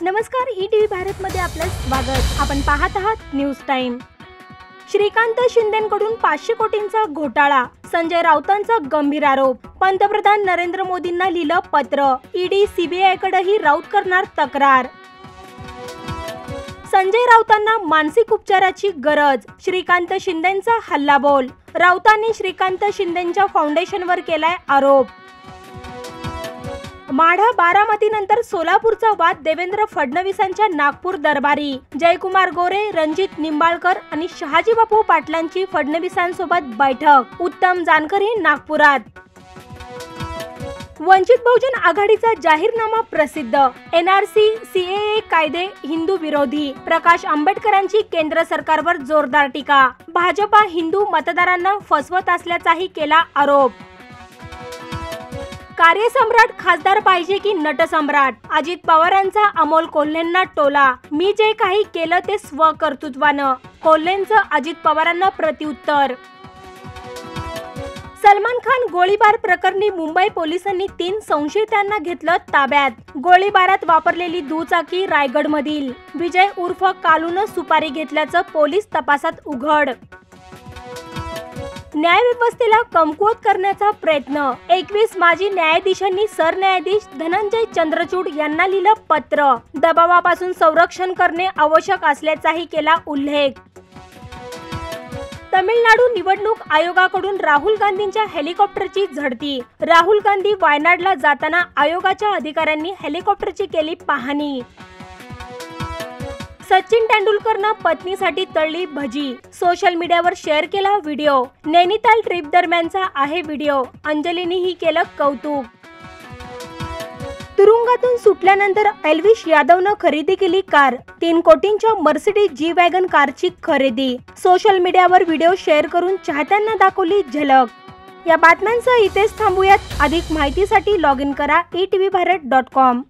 नमस्कार, ईटीव्ही भारत मध्ये आपलं स्वागत। आपण पाहत आहात न्यूज टाइम। श्रीकांत शिंदेंकडून 500 कोटींचा घोटाळा, संजय राऊतांचा गंभीर आरोप। पंतप्रधान नरेंद्र मोदींना लिहिलं पत्र, ईडी सीबीआय कडेही राऊत करणार तक्रार। संजय राऊतांना मानसिक उपचाराची गरज, श्रीकांत शिंदेंचा हल्लाबोल। राऊतांनी श्रीकांत शिंदेंच्या फाउंडेशनवर केलाय आरोप। माढा बारामतीनंतर सोलापूरचा वाद देवेंद्र फडणवीसांच्या नागपूर दरबारी। जयकुमार गोरे, रणजित निंबाळकर आणि शहाजी बापू पाटलांची फडणवीसांसोबत बैठक। उत्तम जानकर नागपुरात। वंचित बहुजन आघाडीचा जाहीरनामा प्रसिद्ध, एनआरसी सीएए कायदे हिंदू विरोधी। प्रकाश आंबेडकरांची केंद्र सरकारवर जोरदार टीका। भाजपा हिंदू मतदारांना फसवत असल्याचाही केला आरोप। कार्यसम्राट खासदार पाहिजे की नटसम्राट, अजित पवारांचा अमोल कोल्हेंना टोला। मी जे काही केलं ते स्वकर्तृत्वानं, कोल्हेंचं अजित पवारांना प्रत्युत्तर। सलमान खान गोळीबार प्रकरणी मुंबई पोलिसांनी 3 संशयितांना घेतलं ताब्यात। गोळीबारात वापरलेली दुचाकी रायगडमधील। विजय उर्फ कालूनं सुपारी घेतल्याचं पोलीस तपासात उघड। न्यायव्यवस्थेला कमकुवत करण्याचा प्रयत्न, 21 माजी न्यायाधीशांनी सरन्यायाधीश धनंजय चंद्रचूड यांना लिहिलं पत्र। दबावापासून संरक्षण करणे आवश्यक असल्याचाही केला उल्लेख। तमिळनाडू निवडणूक आयोगाकडून राहुल गांधींच्या हेलिकॉप्टरची झडती। राहुल गांधी वायनाडला जाताना आयोगाच्या अधिकाऱ्यांनी हेलिकॉप्टरची केली पाहणी। सचिन तेंडुलकरनं पत्नीसाठी तळली भजी, सोशल मीडियावर शेअर केला व्हिडिओ। नैनिताल ट्रिप दरम्यानचा आहे व्हिडिओ, अंजलीनेही केलं कौतुक। तुरुंगातून सुटल्यानंतर एल्विश यादवनं खरेदी केली कार, 3 कोटींच्या मर्सिडीज जी वॅगन कारची खरेदी। सोशल मीडियावर व्हिडिओ शेअर करून चाहत्यांना दाखवली झलक। या बातम्यांसह इथेच थांबूयात। अधिक माहितीसाठी लॉग इन करा etvbharat.com।